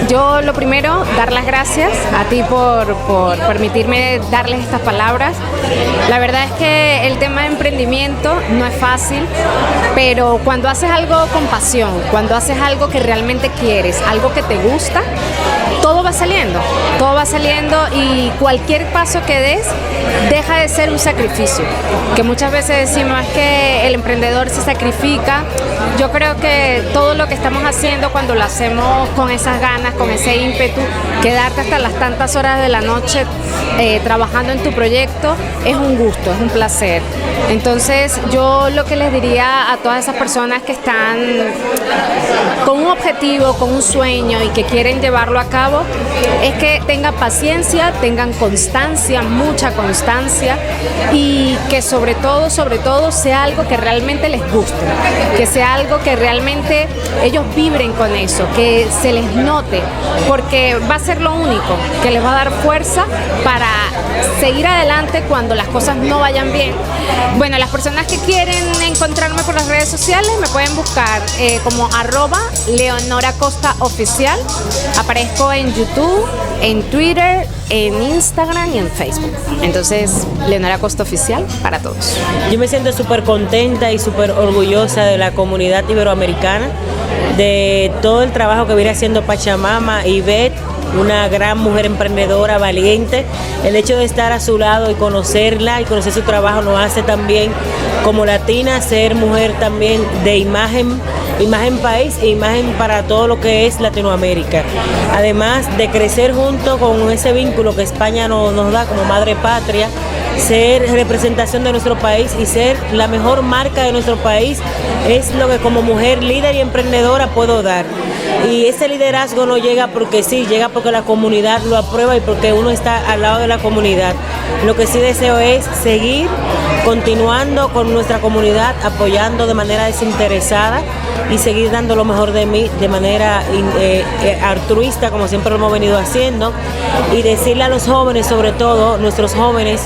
Yo lo primero, dar las gracias a ti por permitirme darles estas palabras. La verdad es que el tema de emprendimiento no es fácil, pero cuando haces algo con pasión, cuando haces algo que realmente quieres, algo que te gusta, todo va saliendo y cualquier paso que des deja de ser un sacrificio, que muchas veces decimos es que el emprendedor se sacrifica. Yo creo que todo lo que estamos haciendo cuando lo hacemos con esas ganas, con ese ímpetu, quedarte hasta las tantas horas de la noche trabajando en tu proyecto, es un gusto, es un placer. Entonces yo lo que les diría a todas esas personas que están con un objetivo, con un sueño y que quieren llevarlo a cabo, es que tengan paciencia, tengan constancia, mucha constancia, y que sobre todo sea algo que realmente les guste, que sea algo que realmente ellos vibren con eso, que se les note, porque va a ser lo único que les va a dar fuerza para seguir adelante cuando las cosas no vayan bien. Bueno, las personas que quieren encontrarme por las redes sociales me pueden buscar como @LeonoraCostaOficial. Aparezco en YouTube, en Twitter, en Instagram y en Facebook. Entonces, Leonora Costa Oficial para todos. Yo me siento súper contenta y súper orgullosa de la comunidad iberoamericana, de todo el trabajo que viene haciendo Pachamama y Beth, una gran mujer emprendedora, valiente. El hecho de estar a su lado y conocerla y conocer su trabajo nos hace también, como latina, ser mujer también de imagen país e imagen para todo lo que es Latinoamérica. Además de crecer junto con ese vínculo que España nos da como madre patria, ser representación de nuestro país y ser la mejor marca de nuestro país es lo que como mujer líder y emprendedora puedo dar. Y ese liderazgo no llega porque sí, llega porque la comunidad lo aprueba y porque uno está al lado de la comunidad. Lo que sí deseo es seguir continuando con nuestra comunidad, apoyando de manera desinteresada y seguir dando lo mejor de mí de manera altruista, como siempre lo hemos venido haciendo, y decirle a los jóvenes, sobre todo nuestros jóvenes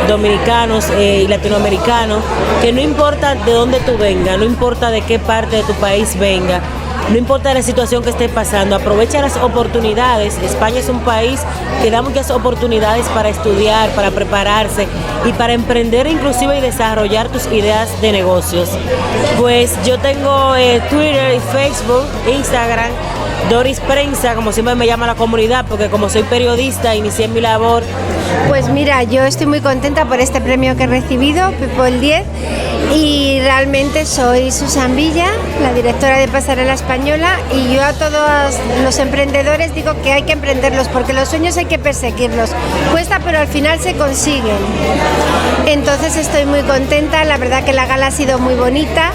dominicanos y latinoamericanos, que no importa de dónde tú vengas, no importa de qué parte de tu país venga, no importa la situación que esté pasando, aprovecha las oportunidades. España es un país que da muchas oportunidades para estudiar, para prepararse y para emprender inclusive y desarrollar tus ideas de negocios. Pues yo tengo Twitter, Facebook, Instagram, Doris Prensa, como siempre me llama la comunidad, porque como soy periodista, inicié mi labor. Pues mira, yo estoy muy contenta por este premio que he recibido, People 10, y realmente soy Susan Villa, la directora de Pasarela Española, y yo a todos los emprendedores digo que hay que emprenderlos, porque los sueños hay que perseguirlos. Cuesta, pero al final se consiguen. Entonces estoy muy contenta, la verdad que la gala ha sido muy bonita.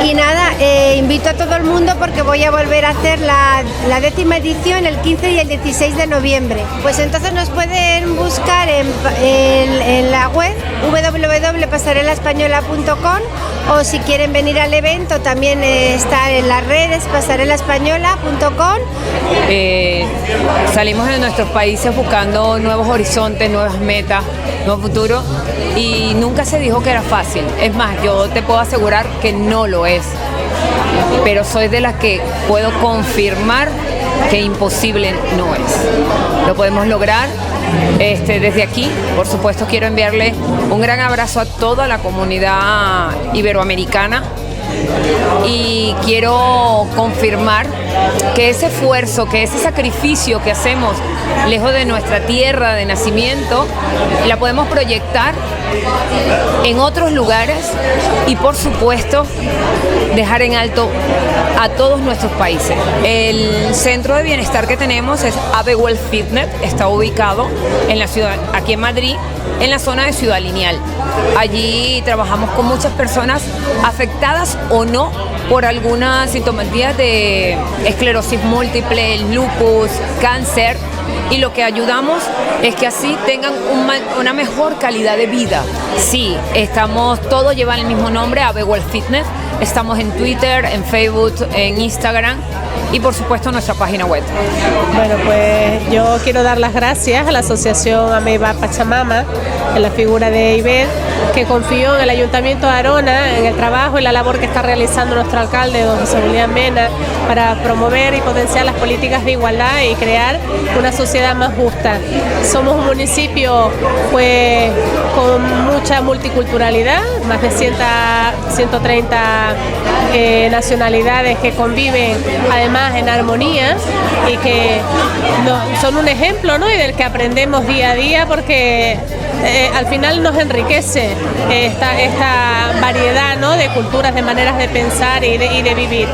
Y nada, invito a todo el mundo porque voy a volver a hacer la 10ª edición el 15 y el 16 de noviembre. Pues entonces nos pueden buscar en la web www.pasarelaespañola.com, o si quieren venir al evento también está en las redes pasarelaespañola.com. Salimos de nuestros países buscando nuevos horizontes, nuevas metas, nuevo futuro, y nunca se dijo que era fácil. Es más, yo te puedo asegurar que no lo es, pero soy de las que puedo confirmar que imposible no es. Lo podemos lograr. Desde aquí, por supuesto, quiero enviarle un gran abrazo a toda la comunidad iberoamericana, y quiero confirmar que ese esfuerzo, que ese sacrificio que hacemos lejos de nuestra tierra de nacimiento, la podemos proyectar en otros lugares y, por supuesto, dejar en alto a todos nuestros países. El centro de bienestar que tenemos es Abewell Fitness, está ubicado en la ciudad, aquí en Madrid, en la zona de Ciudad Lineal. Allí trabajamos con muchas personas afectadas o no por alguna sintomatía de esclerosis múltiple, lupus, cáncer, y lo que ayudamos es que así tengan una mejor calidad de vida. Sí, todo lleva el mismo nombre, Abewell Fitness. Estamos en Twitter, en Facebook, en Instagram y por supuesto nuestra página web. Bueno, pues yo quiero dar las gracias a la Asociación Ameba Pachamama, en la figura de Ivette, que confió en el Ayuntamiento de Arona, en el trabajo y la labor que está realizando nuestro alcalde, don José Julián Mena, para promover y potenciar las políticas de igualdad y crear una sociedad más justa. Somos un municipio pues con mucha multiculturalidad, más de 130 nacionalidades que conviven además en armonía y que son un ejemplo, ¿no? Y del que aprendemos día a día, porque al final nos enriquece esta variedad, ¿no?, de culturas, de maneras de pensar y de vivir.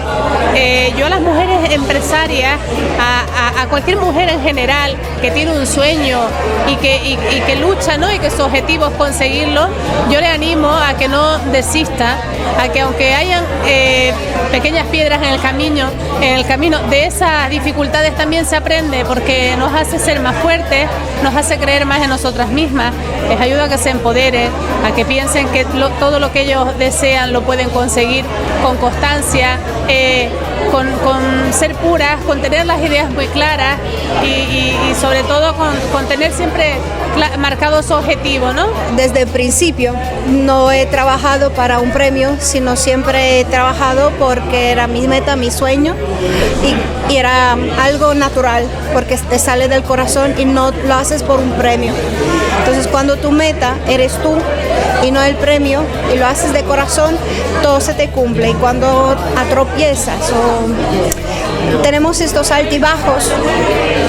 Yo a las mujeres empresarias, a cualquier mujer en general que tiene un sueño y que lucha, ¿no?, y que su objetivo es conseguirlo, yo le animo a que no desista, a que aunque hayan pequeñas piedras en el camino de esas dificultades también se aprende, porque nos hace ser más fuertes, nos hace creer más en nosotras mismas, les ayuda a que se empoderen, a que piensen que todo lo que ellos desean lo pueden conseguir con constancia, con ser puras, con tener las ideas muy claras y sobre todo con tener siempre marcado su objetivo, ¿no? Desde el principio no he trabajado para un premio, sino siempre he trabajado porque era mi meta, mi sueño y era algo natural, porque te sale del corazón y no lo haces por un premio. Entonces cuando tu meta eres tú y no el premio y lo haces de corazón, todo se te cumple. Y cuando tropiezas o tenemos estos altibajos,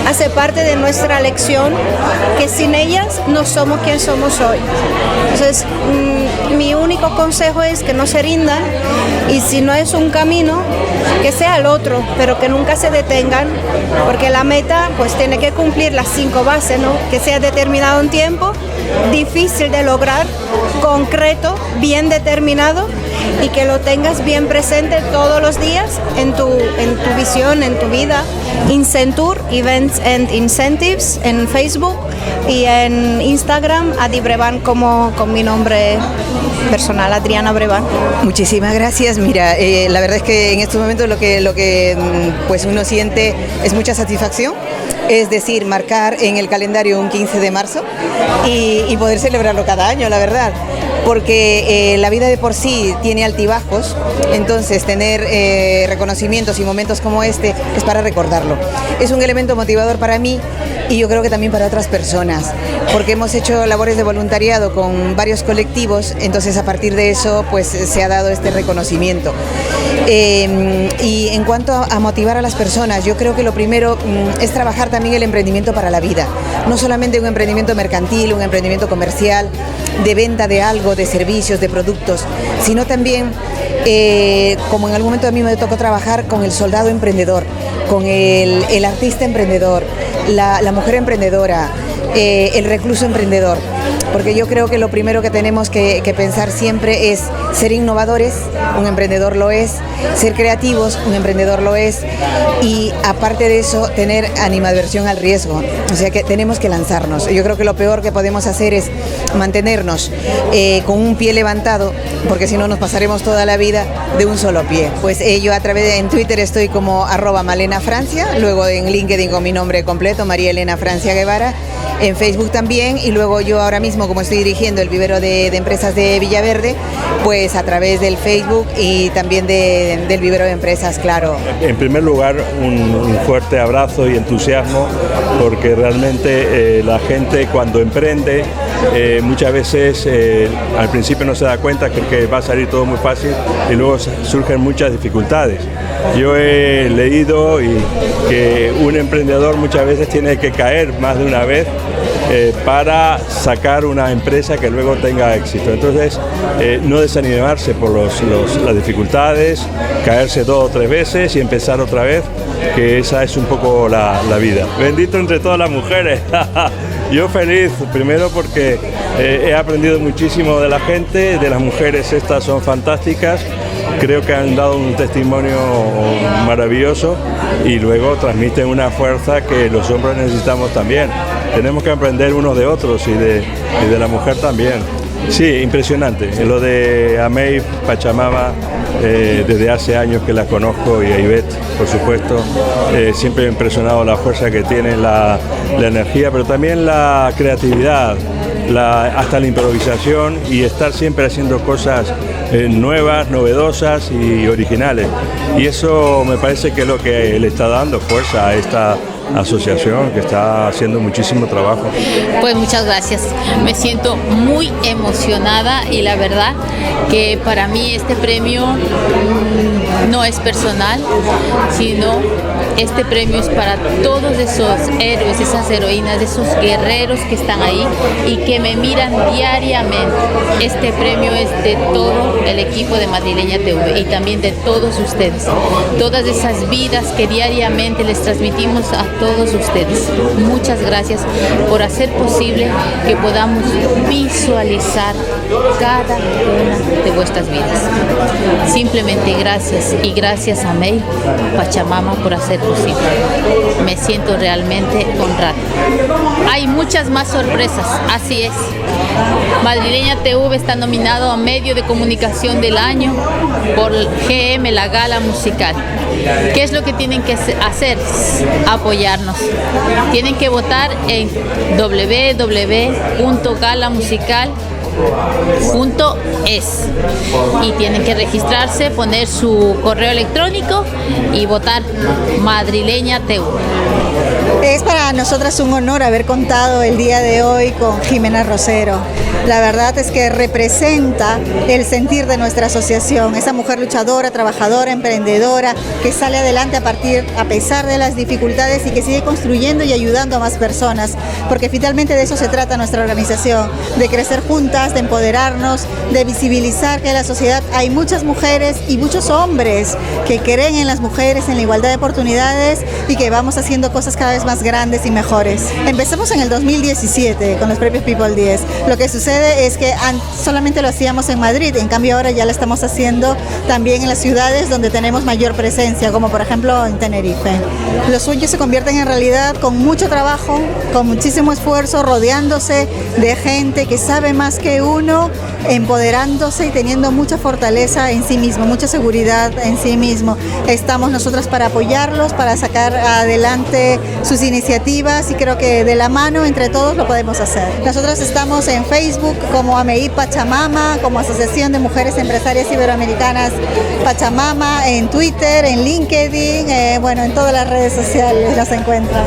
hace parte de nuestra lección, que sin ellas no somos quien somos hoy. Entonces mi único consejo es que no se rindan, y si no es un camino, que sea el otro, pero que nunca se detengan, porque la meta pues tiene que cumplir las 5 bases, ¿no? Que sea determinado en tiempo, difícil de lograr, concreto, bien determinado, y que lo tengas bien presente todos los días en tu visión, en tu vida. Incentur, Events and Incentives, en Facebook, y en Instagram, Adi Brevan, como con mi nombre personal, Adriana Brevan. Muchísimas gracias. Mira, la verdad es que en estos momentos lo que pues uno siente es mucha satisfacción. Es decir, marcar en el calendario un 15 de marzo y poder celebrarlo cada año, la verdad. Porque la vida de por sí tiene altibajos, entonces tener reconocimientos y momentos como este es para recordarlo. Es un elemento motivador para mí y yo creo que también para otras personas, porque hemos hecho labores de voluntariado con varios colectivos, entonces a partir de eso pues se ha dado este reconocimiento. Y en cuanto a motivar a las personas, yo creo que lo primero es trabajar también el emprendimiento para la vida, no solamente un emprendimiento mercantil, un emprendimiento comercial, de venta de algo, de servicios, de productos, sino también, como en algún momento a mí me tocó trabajar con el soldado emprendedor, con el artista emprendedor, la mujer emprendedora, el recluso emprendedor, porque yo creo que lo primero que tenemos que pensar siempre es ser innovadores, un emprendedor lo es, ser creativos, un emprendedor lo es, y aparte de eso tener animadversión al riesgo, o sea que tenemos que lanzarnos. Yo creo que lo peor que podemos hacer es mantenernos con un pie levantado, porque si no nos pasaremos toda la vida de un solo pie. Pues yo en Twitter estoy como @MalenaFrancia, luego en LinkedIn con mi nombre completo, María Elena Francia Guevara, en Facebook también, y luego yo ahora mismo mismo como estoy dirigiendo el vivero de empresas de Villaverde, pues a través del Facebook y también del vivero de empresas, claro. En primer lugar, un fuerte abrazo y entusiasmo, porque realmente la gente cuando emprende muchas veces al principio no se da cuenta, cree que va a salir todo muy fácil y luego surgen muchas dificultades. Yo he leído que un emprendedor muchas veces tiene que caer más de una vez para sacar una empresa que luego tenga éxito. Entonces, no desanimarse por las dificultades, caerse 2 o 3 veces y empezar otra vez, que esa es un poco la vida. Bendito entre todas las mujeres. Yo feliz, primero porque he aprendido muchísimo de la gente, de las mujeres, estas son fantásticas. Creo que han dado un testimonio maravilloso y luego transmiten una fuerza que los hombres necesitamos también. Tenemos que aprender unos de otros y de la mujer también. Sí, impresionante. Lo de Amey Pachamama, desde hace años que la conozco, y a Ivette, por supuesto, siempre me ha impresionado la fuerza que tiene, la energía, pero también la creatividad, hasta la improvisación y estar siempre haciendo cosas nuevas, novedosas y originales. Y eso me parece que es lo que le está dando fuerza a esta asociación que está haciendo muchísimo trabajo. Pues muchas gracias, me siento muy emocionada y la verdad que para mí este premio no es personal, sino este premio es para todos esos héroes, esas heroínas, esos guerreros que están ahí y que me miran diariamente. Este premio es de todo el equipo de Madrileña TV y también de todos ustedes, todas esas vidas que diariamente les transmitimos a todos ustedes. Muchas gracias por hacer posible que podamos visualizar cada una de vuestras vidas. Simplemente gracias, y gracias a Amey Pachamama por hacer posible. Me siento realmente honrada. Hay muchas más sorpresas, así es. Madrileña TV está nominado a Medio de Comunicación del Año por GM, la Gala Musical. ¿Qué es lo que tienen que hacer? Apoyarnos. Tienen que votar en www.galamusical.es y tienen que registrarse, poner su correo electrónico y votar Madrileña TV. Es para nosotras un honor haber contado el día de hoy con Jimena Rosero. La verdad es que representa el sentir de nuestra asociación, esa mujer luchadora, trabajadora, emprendedora, que sale adelante a pesar de las dificultades y que sigue construyendo y ayudando a más personas, porque finalmente de eso se trata nuestra organización, de crecer juntas, de empoderarnos, de visibilizar que en la sociedad hay muchas mujeres y muchos hombres que creen en las mujeres, en la igualdad de oportunidades y que vamos haciendo cosas cada vez más grandes y mejores. Empezamos en el 2017 con los premios People 10. Lo que sucede es que solamente lo hacíamos en Madrid, en cambio ahora ya lo estamos haciendo también en las ciudades donde tenemos mayor presencia, como por ejemplo en Tenerife. Los sueños se convierten en realidad con mucho trabajo, con muchísimo esfuerzo, rodeándose de gente que sabe más que uno, empoderándose y teniendo mucha fortaleza en sí mismo, mucha seguridad en sí mismo. Estamos nosotras para apoyarlos, para sacar adelante sus iniciativas y creo que de la mano entre todos lo podemos hacer. Nosotros estamos en Facebook como Amey Pachamama, como Asociación de Mujeres Empresarias Iberoamericanas Pachamama, en Twitter, en LinkedIn, en todas las redes sociales las encuentran.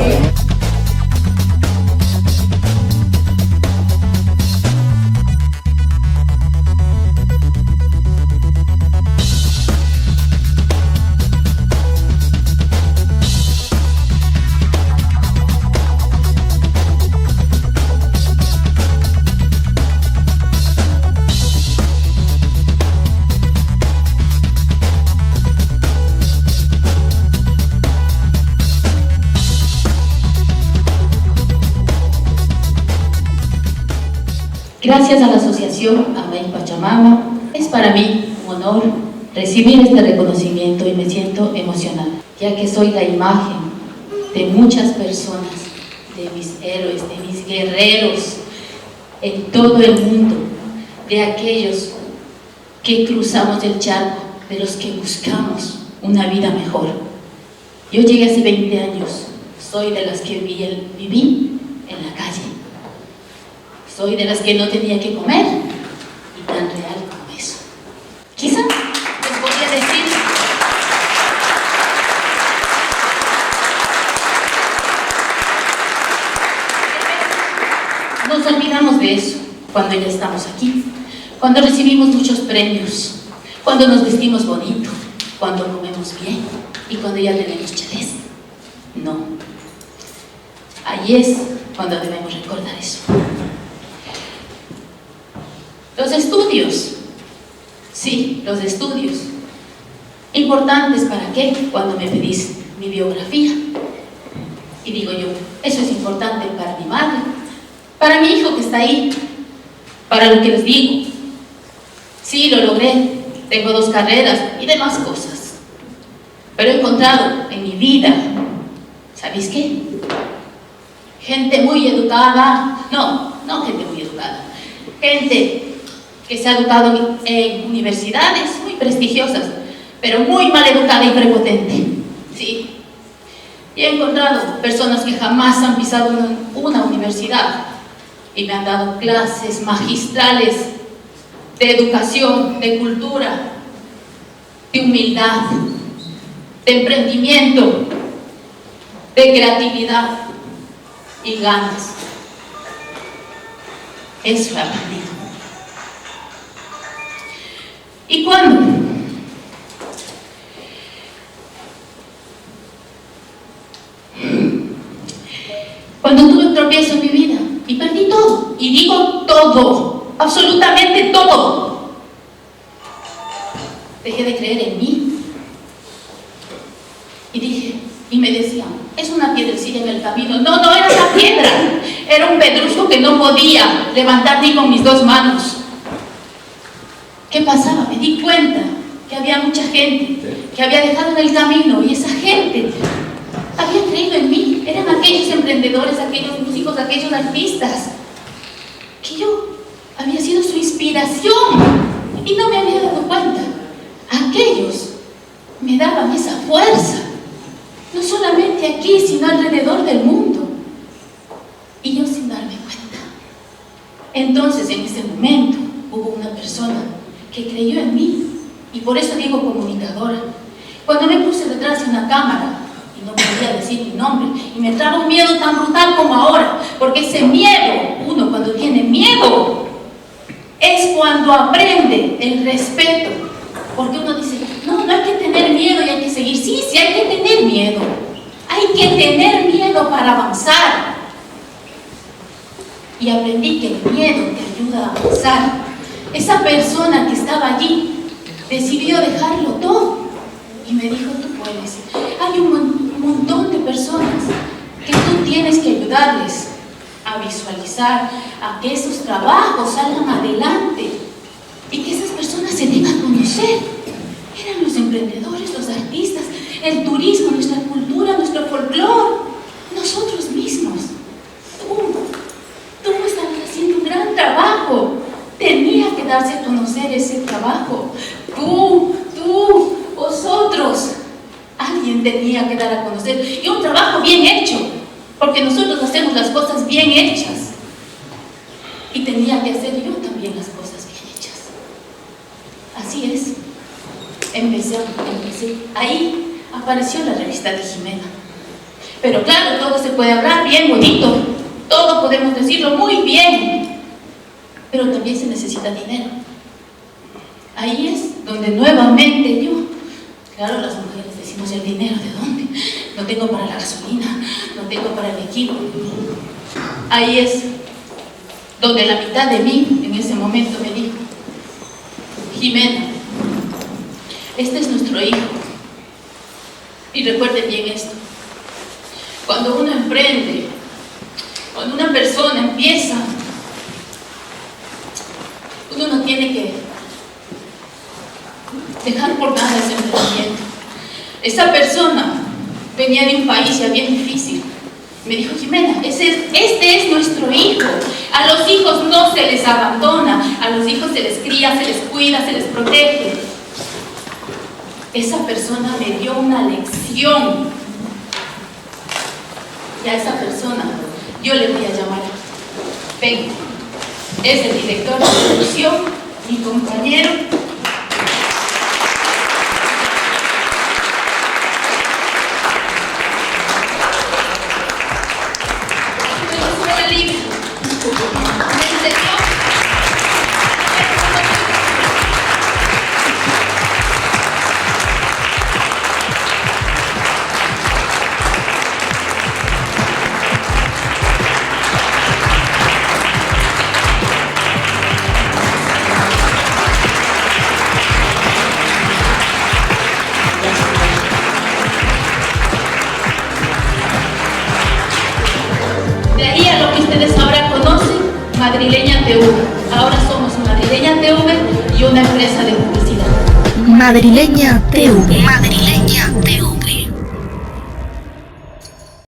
Gracias a la asociación Amey Pachamama, es para mí un honor recibir este reconocimiento y me siento emocionada, ya que soy la imagen de muchas personas, de mis héroes, de mis guerreros en todo el mundo, de aquellos que cruzamos el charco, de los que buscamos una vida mejor. Yo llegué hace 20 años, soy de las que viví en la calle. soy de las que no tenía que comer, y tan real como eso. Quizá les podría decir, nos olvidamos de eso cuando ya estamos aquí, cuando recibimos muchos premios, cuando nos vestimos bonito, cuando comemos bien y cuando ya tenemos chalés. No. Ahí es cuando debemos recordar eso. Los estudios. Sí, los estudios. ¿Importantes para qué? Cuando me pedís mi biografía. Y digo yo, eso es importante para mi madre, para mi hijo que está ahí, para lo que les digo. Sí, lo logré, tengo 2 carreras y demás cosas. Pero he encontrado en mi vida, ¿sabéis qué? Gente muy educada, no gente muy educada, gente que se ha educado en universidades muy prestigiosas, pero muy mal educada y prepotente, sí. Y he encontrado personas que jamás han pisado una universidad y me han dado clases magistrales de educación, de cultura, de humildad, de emprendimiento, de creatividad y ganas. Eso he aprendido. ¿Y cuándo? Cuando tuve un tropiezo en mi vida y perdí todo, y digo todo, absolutamente todo. Dejé de creer en mí y dije, y me decían, es una piedrecilla en el camino. No, no era una piedra, era un pedrusco que no podía levantar ni con mis 2 manos. ¿Qué pasaba? Me di cuenta que había mucha gente que había dejado en el camino, y esa gente había creído en mí. Eran aquellos emprendedores, aquellos músicos, aquellos artistas, que yo había sido su inspiración y no me había dado cuenta. Aquellos me daban esa fuerza, no solamente aquí, sino alrededor del mundo, y yo sin darme cuenta. Entonces, en ese momento, hubo una persona que creyó en mí, y por eso digo comunicadora. Cuando me puse detrás de una cámara y no podía decir mi nombre, y me entraba un miedo tan brutal como ahora, porque ese miedo, uno cuando tiene miedo, es cuando aprende el respeto, porque uno dice, no hay que tener miedo y hay que seguir. Sí, hay que tener miedo, hay que tener miedo para avanzar. Y aprendí que el miedo te ayuda a avanzar. Esa persona que estaba allí decidió dejarlo todo y me dijo, tú puedes. Hay un montón de personas que tú tienes que ayudarles a visualizar, a que esos trabajos salgan adelante y que esas personas se den a conocer. Eran los emprendedores, los artistas, el turismo, nuestra cultura, nuestro folclore, nosotros mismos. Tú estabas haciendo un gran trabajo. Tenía que darse a conocer ese trabajo. Vosotros. Alguien tenía que dar a conocer. Y un trabajo bien hecho, porque nosotros hacemos las cosas bien hechas. Y tenía que hacer yo también las cosas bien hechas. Así es. Empecé. Ahí apareció la revista de Jimena. Pero claro, todo se puede hablar bien bonito. Todo podemos decirlo muy bien. Pero también se necesita dinero. Ahí es donde nuevamente yo, claro, las mujeres decimos, ¿el dinero de dónde? No tengo para la gasolina, no tengo para el equipo. Ahí es donde la mitad de mí en ese momento me dijo, Jimena, este es nuestro hijo. Y recuerden bien esto, cuando uno emprende, cuando una persona empieza, uno no tiene que dejar por nada ese emprendimiento. Esa persona venía de un país ya bien difícil. Me dijo, Jimena, este es nuestro hijo. A los hijos no se les abandona, a los hijos se les cría, se les cuida, se les protege. Esa persona me dio una lección. Y a esa persona yo le voy a llamar, ven, es el director de producción, mi compañero. De ahí a lo que ustedes ahora conocen, Madrileña TV. Ahora somos Madrileña TV y una empresa de publicidad. Madrileña TV. Madrileña TV.